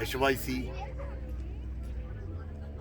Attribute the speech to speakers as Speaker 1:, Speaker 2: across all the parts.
Speaker 1: HYC,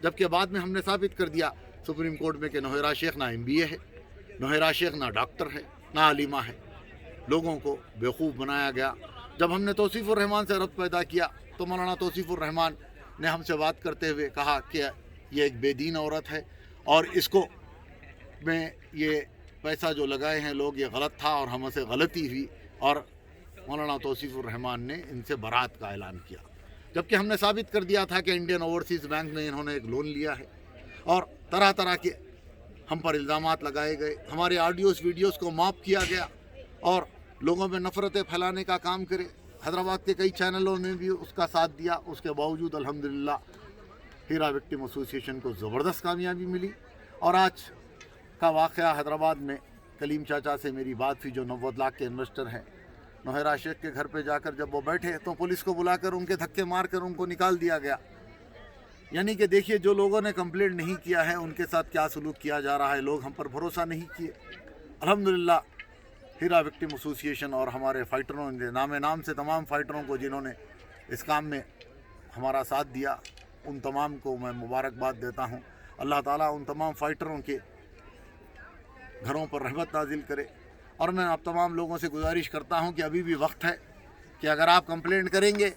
Speaker 1: جبکہ بعد میں ہم نے ثابت کر دیا سپریم کورٹ میں کہ نوحیرہ شیخ نہ MBA ہے، نوحیرہ شیخ نہ ڈاکٹر ہے، نہ عالمہ ہے. لوگوں کو بیوقوف بنایا گیا. جب ہم نے توصیف الرحمان سے ربط پیدا کیا تو مولانا توصیف الرحمان نے ہم سے بات کرتے ہوئے کہا کہ یہ ایک بے دین عورت ہے اور اس کو میں یہ پیسہ جو لگائے ہیں لوگ یہ غلط تھا اور ہم سے غلطی ہوئی، اور مولانا توصیف الرحمان نے ان سے برات کا اعلان کیا. جبکہ ہم نے ثابت کر دیا تھا کہ انڈین اوورسیز بینک میں انہوں نے ایک لون لیا ہے اور طرح طرح کے ہم پر الزامات لگائے گئے. ہمارے آڈیوز ویڈیوز کو ماپ کیا گیا اور لوگوں میں نفرتیں پھیلانے کا کام کرے. حیدرآباد کے کئی چینلوں نے بھی اس کا ساتھ دیا. اس کے باوجود الحمدللہ ہیرا وکٹم ایسوسی ایشن کو زبردست کامیابی ملی. اور آج کا واقعہ حیدرآباد میں کلیم چاچا سے میری بات ہوئی جو 90 لاکھ کے انویسٹر ہیں. نوحیرہ شیخ کے گھر پہ جا کر جب وہ بیٹھے تو پولیس کو بلا کر ان کے دھکے مار کر ان کو نکال دیا گیا. یعنی کہ دیکھیے جو لوگوں نے کمپلینٹ نہیں کیا ہے ان کے ساتھ کیا سلوک کیا جا رہا ہے. لوگ ہم پر بھروسہ نہیں کیے. الحمدللہ ہیرا وکٹم ایسوسی ایشن اور ہمارے فائٹروں نے نام سے تمام فائٹروں کو جنہوں نے اس کام میں ہمارا ساتھ دیا ان تمام کو میں مبارکباد دیتا ہوں. اللہ تعالیٰ ان تمام فائٹروں کے گھروں پر رحمت نازل کرے. اور میں آپ تمام لوگوں سے گزارش کرتا ہوں کہ ابھی بھی وقت ہے کہ اگر آپ کمپلینٹ کریں گے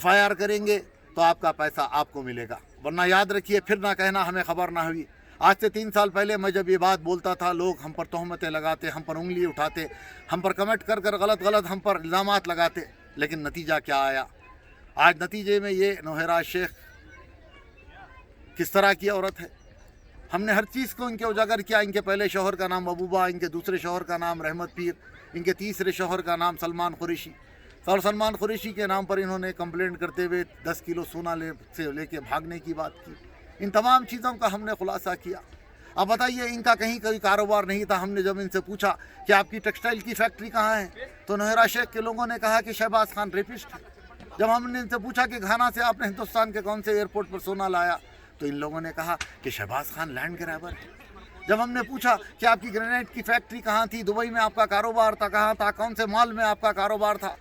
Speaker 1: FIR کریں گے تو آپ کا پیسہ آپ کو ملے گا. ورنہ یاد رکھیے پھر نہ کہنا ہمیں خبر نہ ہوئی. آج سے 3 سال پہلے میں جب یہ بات بولتا تھا لوگ ہم پر تہمتیں لگاتے، ہم پر انگلی اٹھاتے، ہم پر کمنٹ کر غلط ہم پر الزامات لگاتے. لیکن نتیجہ کیا آیا؟ آج نتیجے میں یہ نوحیرہ شیخ کس طرح کی عورت ہے. ہم نے ہر چیز کو ان کے اجاگر کیا. ان کے پہلے شوہر کا نام محبوبہ، ان کے دوسرے شوہر کا نام رحمت پیر، ان کے تیسرے شوہر کا نام سلمان قریشی. اور سلمان قریشی کے نام پر انہوں نے کمپلینٹ کرتے ہوئے 10 کلو سونا لے کے بھاگنے کی بات کی. ان تمام چیزوں کا ہم نے خلاصہ کیا. اب بتائیے ان کا کہیں کوئی کاروبار نہیں تھا. ہم نے جب ان سے پوچھا کہ آپ کی ٹیکسٹائل کی فیکٹری کہاں ہے تو نوحیرہ شیخ کے لوگوں نے کہا کہ شہباز خان ریپسٹ ہے. جب ہم نے ان سے پوچھا کہ گھانا سے آپ نے ہندوستان کے کون سے ایئرپورٹ پر سونا لایا تو ان لوگوں نے کہا کہ شہباز خان لینڈ گریبر ہے. جب ہم نے پوچھا کہ آپ کی گرینائٹ کی فیکٹری کہاں تھی، دبئی میں آپ کا کاروبار تھا، کہاں تھا، کون سے مال میں آپ کا کاروبار تھا،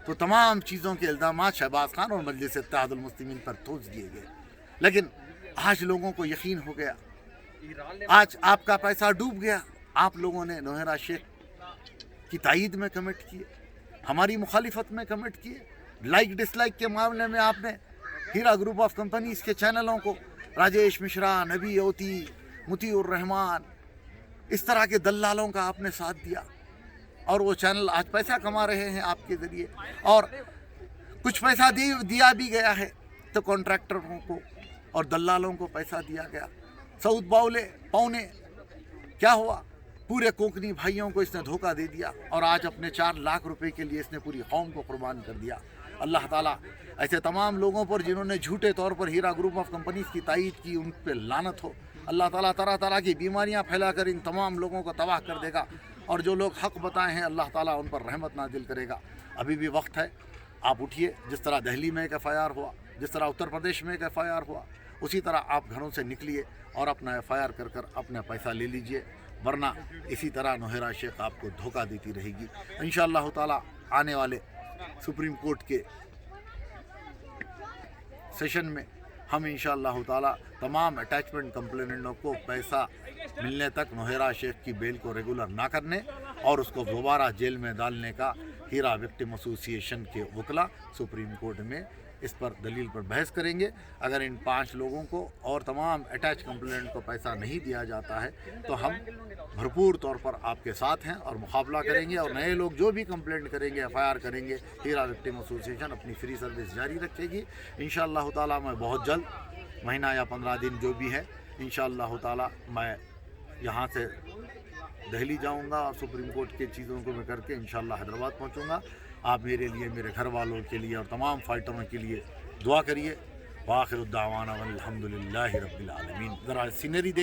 Speaker 1: تو تمام چیزوں کے الزامات شہباز خان اور مجلس اتحاد المسلمین پر ٹھوس دیے گئے. لیکن آج لوگوں کو یقین ہو گیا. آج آپ کا پیسہ ڈوب گیا. آپ لوگوں نے نوحیرہ شیخ کی تائید میں کمنٹ کیے، ہماری مخالفت میں کمنٹ کیے. لائک ڈس لائک کے معاملے میں آپ نے ہیرا گروپ آف کمپنیز کے چینلوں کو راجیش مشرا، نبی اوتی، مطیع الرحمان، اس طرح کے دلالوں کا آپ نے ساتھ دیا. اور وہ چینل آج پیسہ کما رہے ہیں آپ کے ذریعے. اور کچھ پیسہ دیا بھی گیا ہے تو کانٹریکٹروں کو اور دلالوں کو پیسہ دیا گیا. سعود پونے کیا ہوا؟ پورے کوکنی بھائیوں کو اس نے دھوکہ دے دیا اور آج اپنے 4 لاکھ روپے کے لیے اس نے پوری قوم کو قربان کر دیا. اللہ تعالیٰ ایسے تمام لوگوں پر جنہوں نے جھوٹے طور پر ہیرا گروپ آف کمپنیز کی تائید کی ان پہ لعنت ہو. اللہ تعالیٰ طرح طرح کی بیماریاں پھیلا کر ان تمام لوگوں کو تباہ کر دے گا. اور جو لوگ حق بتائے ہیں اللہ تعالیٰ ان پر رحمت نازل کرے گا. ابھی بھی وقت ہے، آپ اٹھیے. جس طرح دہلی میں ایک FIR ہوا، جس طرح اتر پردیش میں ایک FIR ہوا، اسی طرح آپ گھروں سے نکلیے اور اپنا FIR کر اپنا پیسہ لے لیجئے. ورنہ اسی طرح نوحیرہ شیخ آپ کو دھوکہ دیتی رہے گی. انشاءاللہ تعالیٰ آنے والے سپریم کورٹ کے سیشن میں ہم انشاءاللہ تعالیٰ تمام اٹیچمنٹ کمپلیننٹوں کو پیسہ ملنے تک نوحیرہ شیخ کی بیل کو ریگولر نہ کرنے اور اس کو دوبارہ جیل میں ڈالنے کا ہیرا وکٹم ایسوسی ایشن کے وکلا سپریم کورٹ میں اس پر دلیل پر بحث کریں گے. اگر ان 5 لوگوں کو اور تمام اٹیچ کمپلیننٹ کو پیسہ نہیں دیا جاتا ہے تو ہم بھرپور طور پر آپ کے ساتھ ہیں اور مقابلہ کریں گے. اور نئے لوگ جو بھی کمپلینٹ کریں گے، FIR کریں گے، ہیرا وکٹم ایسوسی ایشن اپنی فری سروس جاری رکھے گی. انشاءاللہ تعالیٰ میں بہت جلد، مہینہ یا 15 دن جو بھی ہے، انشاءاللہ تعالیٰ میں یہاں سے دہلی جاؤں گا اور سپریم کورٹ کے چیزوں کو میں کر کے انشاءاللہ حیدرآباد پہنچوں گا. آپ میرے لیے، میرے گھر والوں کے لیے اور تمام فائٹروں کے لیے دعا کریے. وآخر الدعوانا والحمدللہ رب العالمین. ذرا سینری دیکھ